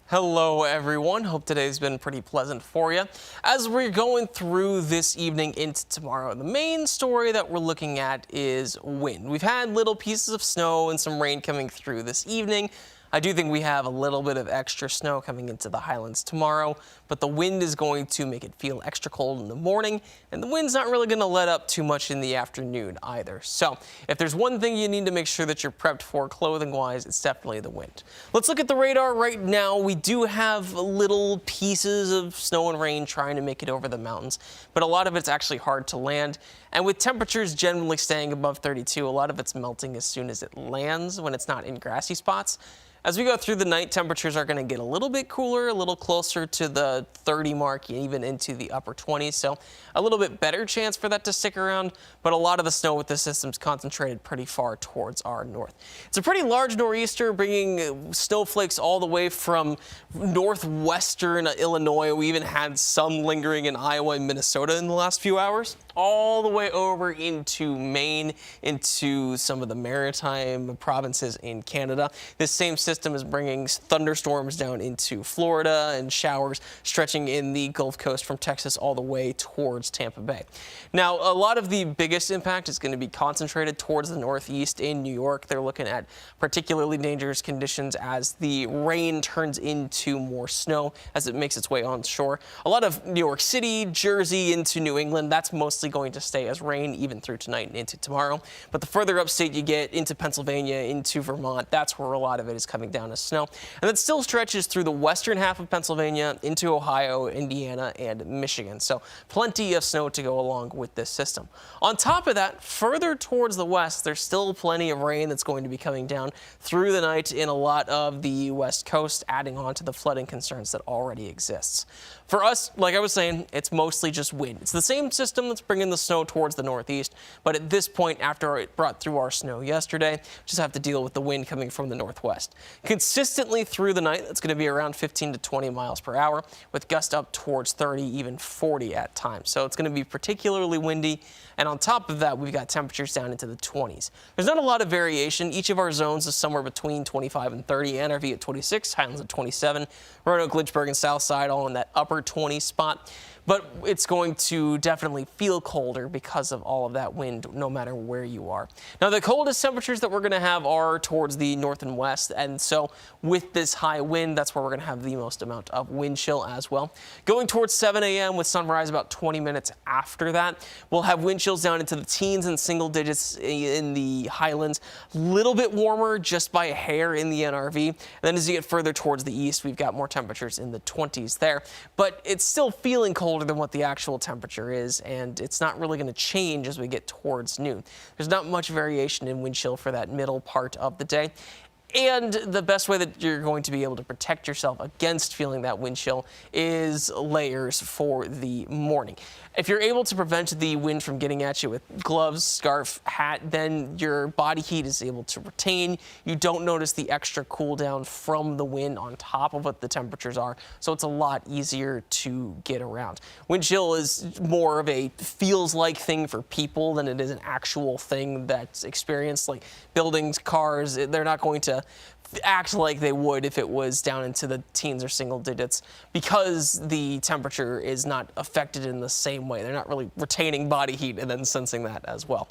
Hello everyone, hope today's been pretty pleasant for you. As we're going through this evening into tomorrow, the main story that we're looking at is wind. We've had little pieces of snow and some rain coming through this evening. I do think we have a little bit of extra snow coming into the highlands tomorrow, but the wind is going to make it feel extra cold in the morning, and the wind's not really going to let up too much in the afternoon either. So if there's one thing you need to make sure that you're prepped for clothing-wise, it's definitely the wind. Let's look at the radar right now. We do have little pieces of snow and rain trying to make it over the mountains, but a lot of it's actually hard to land. And with temperatures generally staying above 32, a lot of it's melting as soon as it lands when it's not in grassy spots. As we go through the night, temperatures are going to get a little bit cooler, a little closer to the 30 mark, even into the upper 20s. So a little bit better chance for that to stick around, but a lot of the snow with this system is concentrated pretty far towards our north. It's a pretty large nor'easter, bringing snowflakes all the way from northwestern Illinois. We even had some lingering in Iowa and Minnesota in the last few hours, all the way over into Maine, into some of the maritime provinces in Canada. This same system is bringing thunderstorms down into Florida and showers stretching in the Gulf Coast from Texas all the way towards Tampa Bay. Now, a lot of the biggest impact is going to be concentrated towards the northeast in New York. They're looking at particularly dangerous conditions as the rain turns into more snow as it makes its way onshore. A lot of New York City, Jersey into New England, that's mostly going to stay as rain even through tonight and into tomorrow. But the further upstate you get into Pennsylvania, into Vermont, that's where a lot of it is coming down as snow. And that still stretches through the western half of Pennsylvania into Ohio, Indiana, and Michigan. So plenty of snow to go along with this system. On top of that, further towards the west, there's still plenty of rain that's going to be coming down through the night in a lot of the west coast, adding on to the flooding concerns that already exists. For us, like I was saying, it's mostly just wind. It's the same system that's bringing the snow towards the northeast, but at this point, after it brought through our snow yesterday, just have to deal with the wind coming from the northwest. Consistently through the night, that's going to be around 15 to 20 miles per hour, with gusts up towards 30, even 40 at times. So it's going to be particularly windy. And on top of that, we've got temperatures down into the 20s. There's not a lot of variation. Each of our zones is somewhere between 25 and 30. NRV at 26, Highlands at 27, Roanoke, Lynchburg, and Southside all in that upper 20 spot. But it's going to definitely feel colder because of all of that wind, no matter where you are. Now, the coldest temperatures that we're going to have are towards the north and west. And so with this high wind, that's where we're going to have the most amount of wind chill as well. Going towards 7 a.m. with sunrise about 20 minutes after that, we'll have wind chills down into the teens and single digits in the highlands. A little bit warmer just by a hair in the NRV. And then as you get further towards the east, we've got more temperatures in the 20s there. But it's still feeling colder than what the actual temperature is, and it's not really going to change as we get towards noon. There's not much variation in wind chill for that middle part of the day. And the best way that you're going to be able to protect yourself against feeling that wind chill is layers for the morning. If you're able to prevent the wind from getting at you with gloves, scarf, hat, then your body heat is able to retain. You don't notice the extra cool down from the wind on top of what the temperatures are, so it's a lot easier to get around. Wind chill is more of a feels-like thing for people than it is an actual thing that's experienced. Like buildings, cars, they're not going to act like they would if it was down into the teens or single digits because the temperature is not affected in the same way. They're not really retaining body heat and then sensing that as well.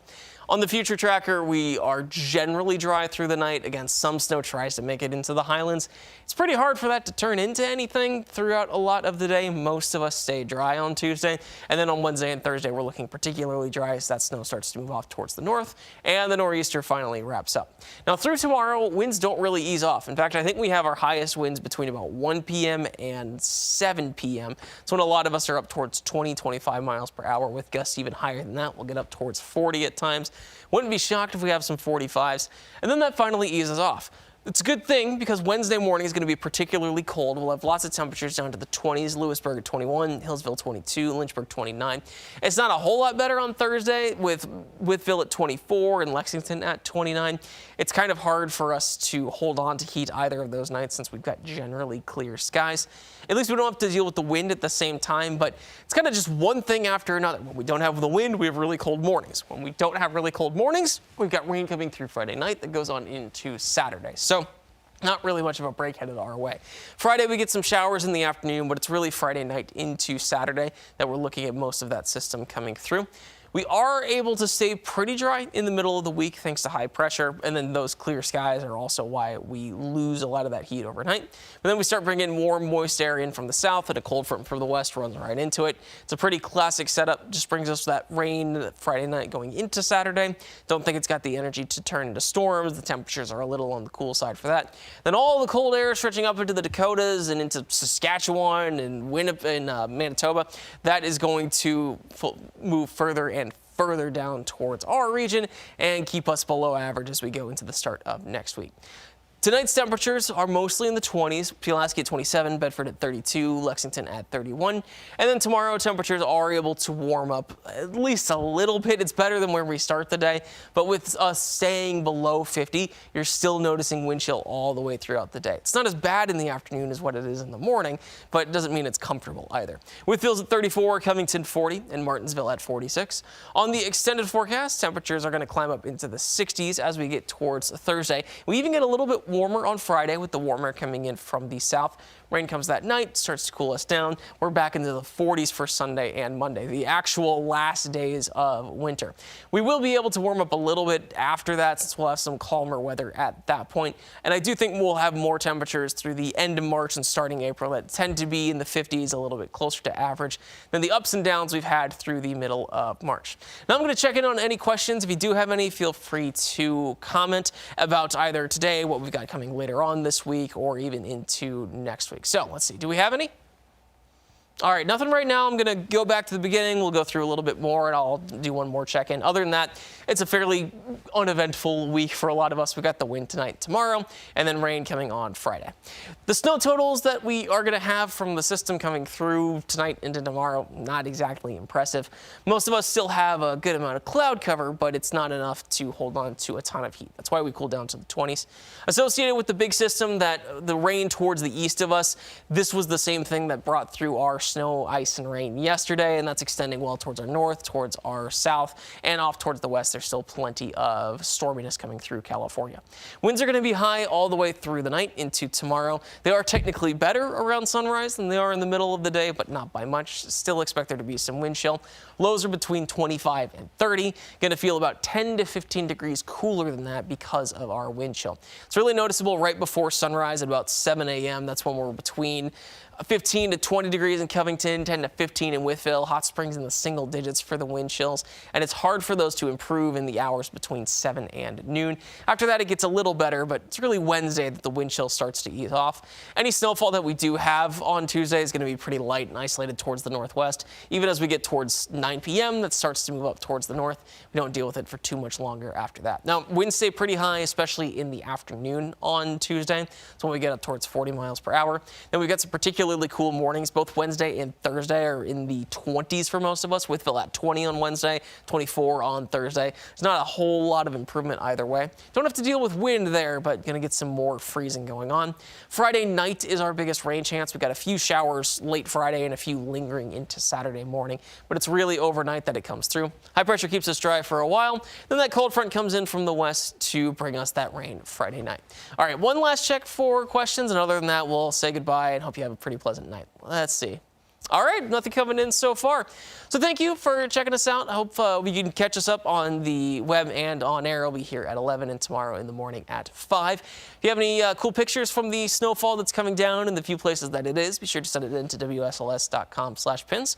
On the future tracker, we are generally dry through the night. Again, some snow tries to make it into the highlands. It's pretty hard for that to turn into anything throughout a lot of the day. Most of us stay dry on Tuesday. And then on Wednesday and Thursday, we're looking particularly dry as that snow starts to move off towards the north and the nor'easter finally wraps up. Now through tomorrow, winds don't really ease off. In fact, I think we have our highest winds between about 1 p.m. and 7 p.m. It's when a lot of us are up towards 20, 25 miles per hour with gusts even higher than that. We'll get up towards 40 at times. Wouldn't be shocked if we have some 45s, and then that finally eases off. It's a good thing because Wednesday morning is going to be particularly cold. We'll have lots of temperatures down to the 20s, Lewisburg at 21, Hillsville 22, Lynchburg 29. It's not a whole lot better on Thursday with Wytheville at 24 and Lexington at 29. It's kind of hard for us to hold on to heat either of those nights since we've got generally clear skies. At least we don't have to deal with the wind at the same time, but it's kind of just one thing after another. When we don't have the wind, we have really cold mornings. When we don't have really cold mornings, we've got rain coming through Friday night that goes on into Saturday. So Not really much of a break headed our way. Friday, we get some showers in the afternoon, but it's really Friday night into Saturday that we're looking at most of that system coming through. We are able to stay pretty dry in the middle of the week thanks to high pressure, and then those clear skies are also why we lose a lot of that heat overnight. But then we start bringing warm, moist air in from the south, and a cold front from the west runs right into it. It's a pretty classic setup, just brings us that rain Friday night going into Saturday. Don't think it's got the energy to turn into storms. The temperatures are a little on the cool side for that. Then all the cold air stretching up into the Dakotas and into Saskatchewan and Manitoba, that is going to move further and further down towards our region and keep us below average as we go into the start of next week. Tonight's temperatures are mostly in the 20s. Pulaski at 27, Bedford at 32, Lexington at 31. And then tomorrow, temperatures are able to warm up at least a little bit. It's better than where we start the day. But with us staying below 50, you're still noticing wind chill all the way throughout the day. It's not as bad in the afternoon as what it is in the morning, but it doesn't mean it's comfortable either. Whitfield's at 34, Covington 40, and Martinsville at 46. On the extended forecast, temperatures are going to climb up into the 60s as we get towards Thursday. We even get a little bit warmer on Friday with the warm air coming in from the south. Rain comes that night, starts to cool us down. We're back into the 40s for Sunday and Monday, the actual last days of winter. We will be able to warm up a little bit after that since we'll have some calmer weather at that point. And I do think we'll have more temperatures through the end of March and starting April that tend to be in the 50s, a little bit closer to average than the ups and downs we've had through the middle of March. Now I'm going to check in on any questions. If you do have any, feel free to comment about either today, what we've got coming later on this week, or even into next week. So let's see, do we have any? All right, nothing right now. I'm going to go back to the beginning. We'll go through a little bit more, and I'll do one more check-in. Other than that, it's a fairly uneventful week for a lot of us. We got the wind tonight, tomorrow, and then rain coming on Friday. The snow totals that we are going to have from the system coming through tonight into tomorrow, not exactly impressive. Most of us still have a good amount of cloud cover, but it's not enough to hold on to a ton of heat. That's why we cool down to the 20s. Associated with the big system, that the rain towards the east of us, this was the same thing that brought through our snow, ice, and rain yesterday, and that's extending well towards our north, towards our south, and off towards the west. There's still plenty of storminess coming through California. Winds are going to be high all the way through the night into tomorrow. They are technically better around sunrise than they are in the middle of the day, but not by much. Still expect there to be some wind chill. Lows are between 25 and 30. Going to feel about 10 to 15 degrees cooler than that because of our wind chill. It's really noticeable right before sunrise at about 7 a.m. That's when we're between 15 to 20 degrees in Covington, 10 to 15 in Whitfield, Hot Springs in the single digits for the wind chills, and it's hard for those to improve in the hours between 7 and noon. After that, it gets a little better, but it's really Wednesday that the wind chill starts to ease off. Any snowfall that we do have on Tuesday is going to be pretty light and isolated towards the northwest. Even as we get towards 9 p.m., that starts to move up towards the north. We don't deal with it for too much longer after that. Now, winds stay pretty high, especially in the afternoon on Tuesday. That's when we get up towards 40 miles per hour. Then we've got some particularly cool mornings. Both Wednesday and Thursday are in the 20s for most of us. Whitfield at 20 on Wednesday, 24 on Thursday. There's not a whole lot of improvement either way. Don't have to deal with wind there, but going to get some more freezing going on. Friday night is our biggest rain chance. We've got a few showers late Friday and a few lingering into Saturday morning, but it's really overnight that it comes through. High pressure keeps us dry for a while. Then that cold front comes in from the west to bring us that rain Friday night. All right, one last check for questions, and other than that, we'll say goodbye and hope you have a pretty pleasant night. Let's see. All right, nothing coming in so far. So thank you for checking us out. I hope you can catch us up on the web and on air. I'll be here at 11 and tomorrow in the morning at 5. If you have any cool pictures from the snowfall that's coming down in the few places that it is, be sure to send it in to WSLS.com/pins.